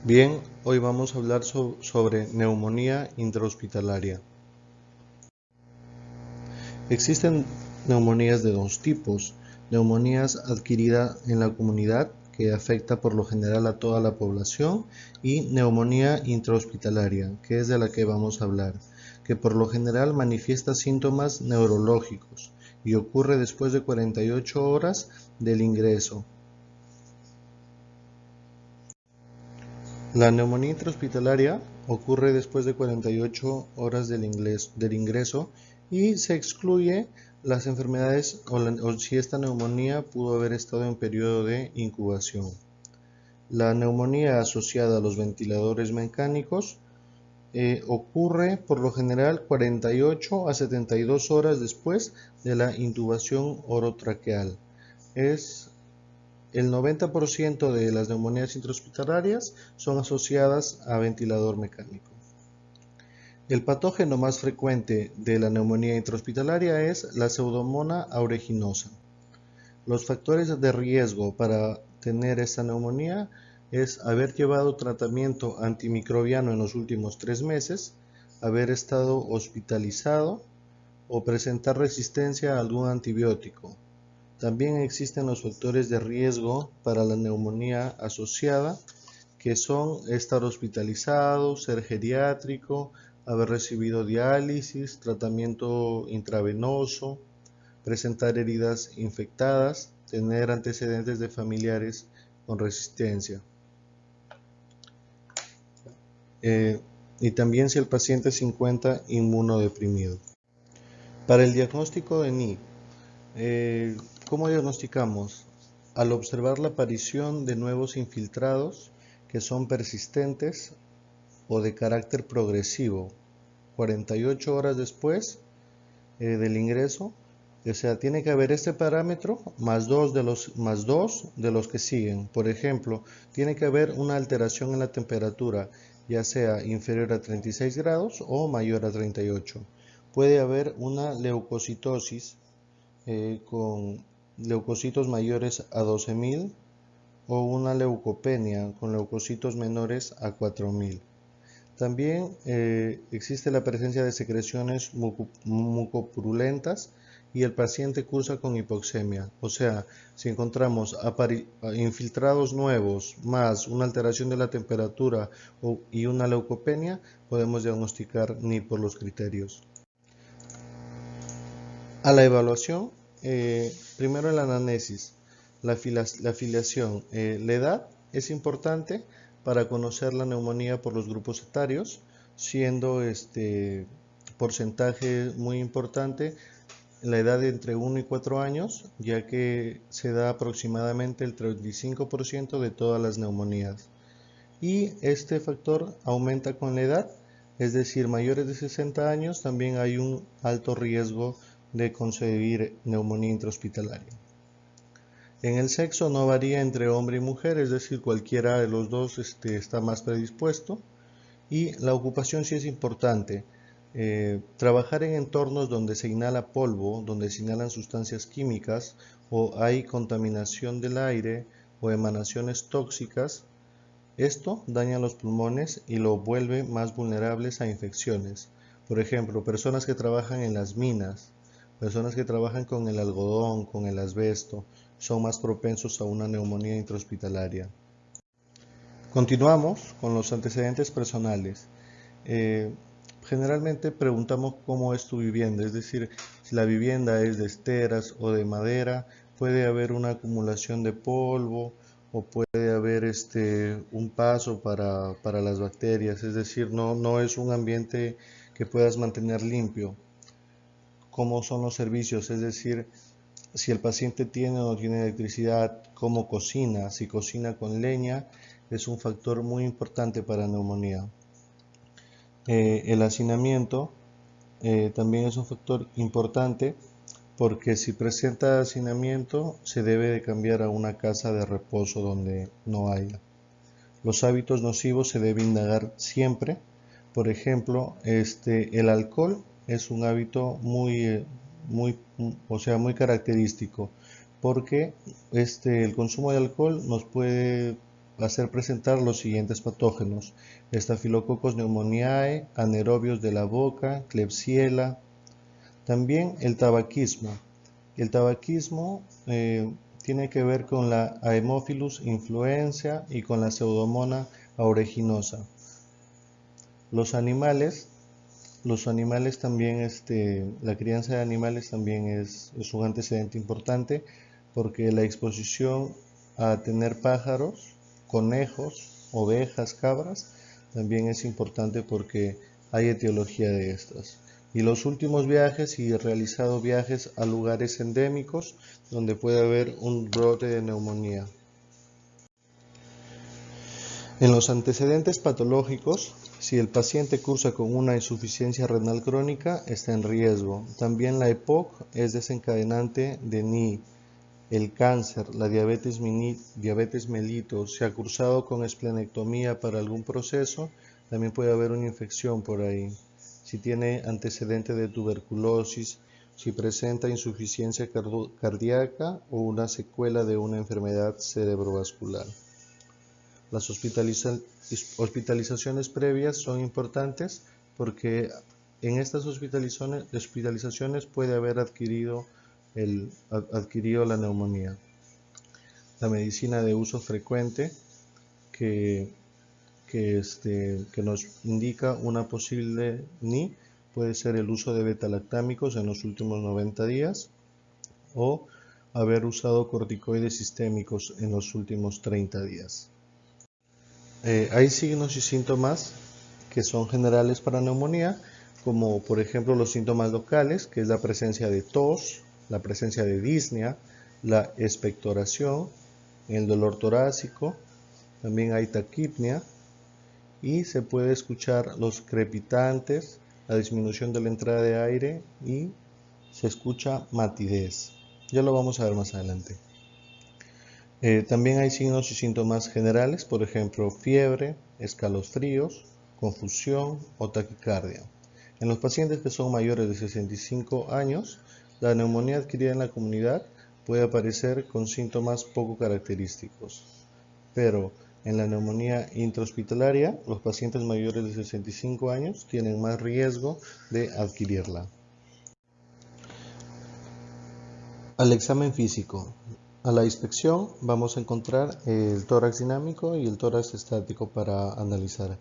Bien, hoy vamos a hablar sobre neumonía intrahospitalaria. Existen neumonías de dos tipos: neumonías adquirida en la comunidad, que afecta por lo general a toda la población, y neumonía intrahospitalaria, que es de la que vamos a hablar, que por lo general manifiesta síntomas neurológicos y ocurre después de 48 horas del ingreso. La neumonía intrahospitalaria ocurre después de 48 horas del ingreso y se excluye las enfermedades o si esta neumonía pudo haber estado en periodo de incubación. La neumonía asociada a los ventiladores mecánicos ocurre por lo general 48 a 72 horas después de la intubación orotraqueal. El 90% de las neumonías intrahospitalarias son asociadas a ventilador mecánico. El patógeno más frecuente de la neumonía intrahospitalaria es la Pseudomonas aeruginosa. Los factores de riesgo para tener esta neumonía es haber llevado tratamiento antimicrobiano en los últimos 3 meses, haber estado hospitalizado o presentar resistencia a algún antibiótico. También existen los factores de riesgo para la neumonía asociada, que son estar hospitalizado, ser geriátrico, haber recibido diálisis, tratamiento intravenoso, presentar heridas infectadas, tener antecedentes de familiares con resistencia. Y también si el paciente se encuentra inmunodeprimido. Para el diagnóstico de NI, ¿cómo diagnosticamos? Al observar la aparición de nuevos infiltrados que son persistentes o de carácter progresivo, 48 horas después del ingreso, o sea, tiene que haber este parámetro más dos de los que siguen. Por ejemplo, tiene que haber una alteración en la temperatura, ya sea inferior a 36 grados o mayor a 38. Puede haber una leucocitosis con leucocitos mayores a 12.000 o una leucopenia con leucocitos menores a 4.000. También existe la presencia de secreciones mucopurulentas y el paciente cursa con hipoxemia. O sea, si encontramos infiltrados nuevos más una alteración de la temperatura y una leucopenia, podemos diagnosticar NI por los criterios. A la evaluación, primero la anamnesis, la filiación, la edad es importante para conocer la neumonía por los grupos etarios, siendo este porcentaje muy importante la edad de entre 1 y 4 años, ya que se da aproximadamente el 35% de todas las neumonías. Y este factor aumenta con la edad, es decir, mayores de 60 años también hay un alto riesgo de concebir neumonía intrahospitalaria. En el sexo no varía entre hombre y mujer, es decir, cualquiera de los dos está más predispuesto. Y la ocupación sí es importante. Trabajar en entornos donde se inhala polvo, donde se inhalan sustancias químicas o hay contaminación del aire o emanaciones tóxicas, esto daña los pulmones y lo vuelve más vulnerables a infecciones. Por ejemplo, personas que trabajan en las minas, personas que trabajan con el algodón, con el asbesto, son más propensos a una neumonía intrahospitalaria. Continuamos con los antecedentes personales. Generalmente preguntamos cómo es tu vivienda, es decir, si la vivienda es de esteras o de madera, puede haber una acumulación de polvo o puede haber un paso para las bacterias, es decir, no es un ambiente que puedas mantener limpio. ¿Cómo son los servicios? Es decir, si el paciente tiene o no tiene electricidad, cómo cocina, si cocina con leña, es un factor muy importante para neumonía. El hacinamiento también es un factor importante porque si presenta hacinamiento se debe de cambiar a una casa de reposo donde no haya. Los hábitos nocivos se debe indagar siempre. Por ejemplo, el alcohol es un hábito muy característico porque el consumo de alcohol nos puede hacer presentar los siguientes patógenos: Staphylococcus pneumoniae, anaerobios de la boca, Klebsiella. También el tabaquismo. El tabaquismo tiene que ver con la Haemophilus influenza y con la Pseudomonas aeruginosa. Los animales también, la crianza de animales también es un antecedente importante, porque la exposición a tener pájaros, conejos, ovejas, cabras, también es importante porque hay etiología de estas. Y los últimos viajes, y he realizado viajes a lugares endémicos donde puede haber un brote de neumonía. En los antecedentes patológicos, si el paciente cursa con una insuficiencia renal crónica, está en riesgo. También la EPOC es desencadenante de NI. El cáncer, la diabetes mellitus, si ha cursado con esplenectomía para algún proceso, también puede haber una infección por ahí. Si tiene antecedente de tuberculosis, si presenta insuficiencia cardíaca o una secuela de una enfermedad cerebrovascular. Las hospitalizaciones previas son importantes porque en estas hospitalizaciones puede haber adquirido la neumonía. La medicina de uso frecuente que nos indica una posible NI puede ser el uso de betalactámicos en los últimos 90 días o haber usado corticoides sistémicos en los últimos 30 días. Hay signos y síntomas que son generales para neumonía, como por ejemplo los síntomas locales, que es la presencia de tos, la presencia de disnea, la expectoración, el dolor torácico, también hay taquipnea y se puede escuchar los crepitantes, la disminución de la entrada de aire y se escucha matidez. Ya lo vamos a ver más adelante. También hay signos y síntomas generales, por ejemplo, fiebre, escalofríos, confusión o taquicardia. En los pacientes que son mayores de 65 años, la neumonía adquirida en la comunidad puede aparecer con síntomas poco característicos, pero en la neumonía intrahospitalaria, los pacientes mayores de 65 años tienen más riesgo de adquirirla. Al examen físico. A la inspección vamos a encontrar el tórax dinámico y el tórax estático para analizar.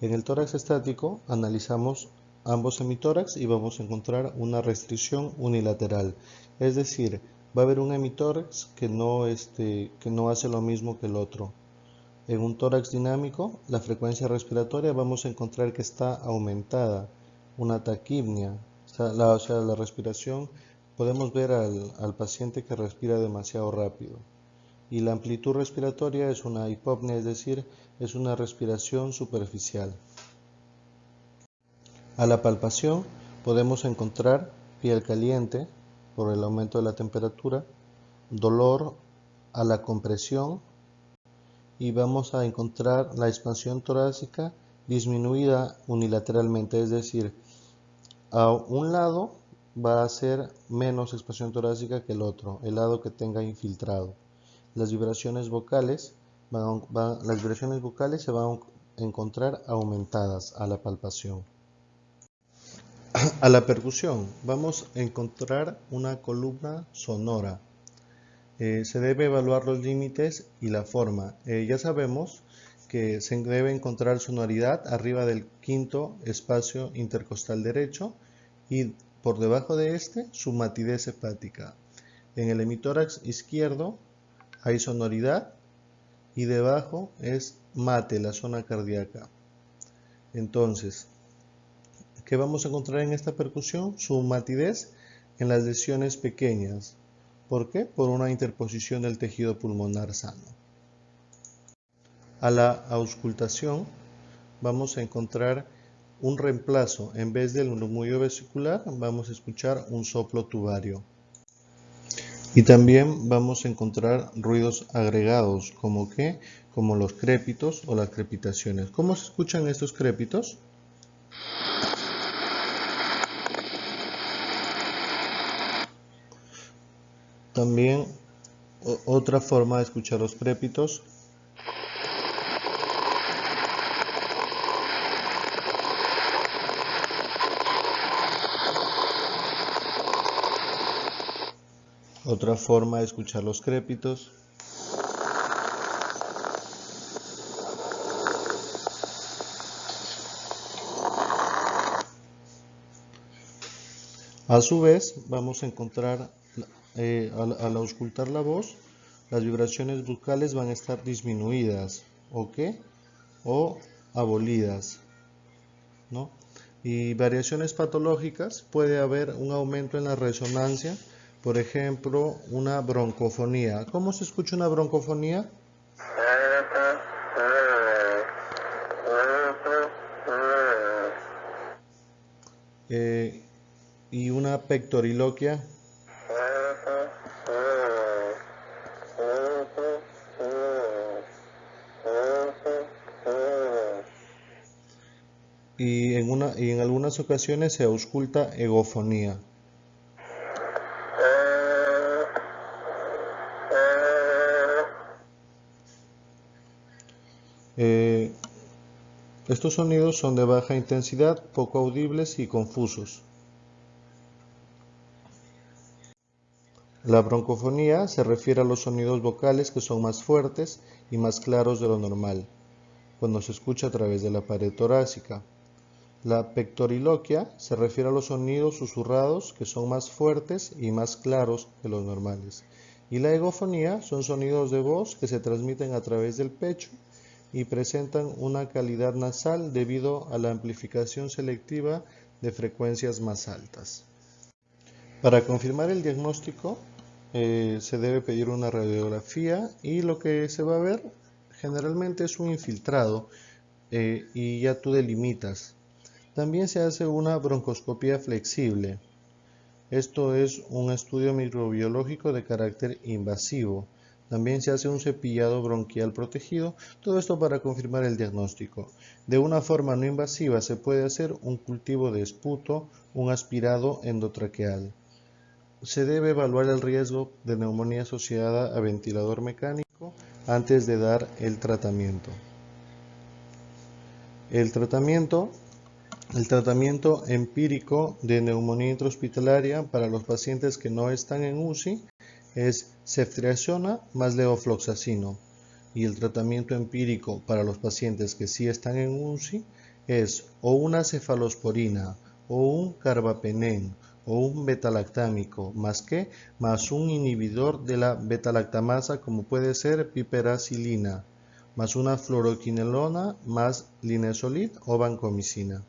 En el tórax estático analizamos ambos hemitórax y vamos a encontrar una restricción unilateral. Es decir, va a haber un hemitórax que no hace lo mismo que el otro. En un tórax dinámico, la frecuencia respiratoria vamos a encontrar que está aumentada, una taquipnea, o sea, la respiración. Podemos ver al paciente que respira demasiado rápido. Y la amplitud respiratoria es una hipopnea, es decir, es una respiración superficial. A la palpación podemos encontrar piel caliente por el aumento de la temperatura, dolor a la compresión y vamos a encontrar la expansión torácica disminuida unilateralmente, es decir, a un lado va a ser menos expansión torácica que el otro, el lado que tenga infiltrado. Las vibraciones vocales se van a encontrar aumentadas a la palpación. A la percusión vamos a encontrar una columna sonora. Se debe evaluar los límites y la forma. Ya sabemos que se debe encontrar sonoridad arriba del quinto espacio intercostal derecho y por debajo de este su matidez hepática. En el hemitórax izquierdo hay sonoridad y debajo es mate, la zona cardíaca. Entonces, ¿qué vamos a encontrar en esta percusión? Su matidez en las lesiones pequeñas. ¿Por qué? Por una interposición del tejido pulmonar sano. A la auscultación vamos a encontrar un reemplazo. En vez del murmullo vesicular vamos a escuchar un soplo tubario. Y también vamos a encontrar ruidos agregados, como los crépitos o las crepitaciones. ¿Cómo se escuchan estos crépitos? También otra forma de escuchar los crépitos Otra forma de escuchar los crépitos. A su vez, vamos a encontrar, al auscultar la voz, las vibraciones bucales van a estar disminuidas, ¿ok? O abolidas, ¿no? Y variaciones patológicas, puede haber un aumento en la resonancia, por ejemplo, una broncofonía. ¿Cómo se escucha una broncofonía? Y una pectoriloquia. Y en algunas ocasiones se ausculta egofonía. Estos sonidos son de baja intensidad, poco audibles y confusos. La broncofonía se refiere a los sonidos vocales que son más fuertes y más claros de lo normal, cuando se escucha a través de la pared torácica. La pectoriloquia se refiere a los sonidos susurrados que son más fuertes y más claros que los normales. Y la egofonía son sonidos de voz que se transmiten a través del pecho y presentan una calidad nasal debido a la amplificación selectiva de frecuencias más altas. Para confirmar el diagnóstico se debe pedir una radiografía y lo que se va a ver generalmente es un infiltrado y ya tú delimitas. También se hace una broncoscopía flexible. Esto es un estudio microbiológico de carácter invasivo. También se hace un cepillado bronquial protegido, todo esto para confirmar el diagnóstico. De una forma no invasiva se puede hacer un cultivo de esputo, un aspirado endotraqueal. Se debe evaluar el riesgo de neumonía asociada a ventilador mecánico antes de dar el tratamiento. El tratamiento empírico de neumonía intrahospitalaria para los pacientes que no están en UCI es ceftriaxona más levofloxacino. Y el tratamiento empírico para los pacientes que sí están en UCI es o una cefalosporina o un carbapenén o un betalactámico más un inhibidor de la betalactamasa como puede ser piperacilina más una fluoroquinolona más linezolid o vancomicina.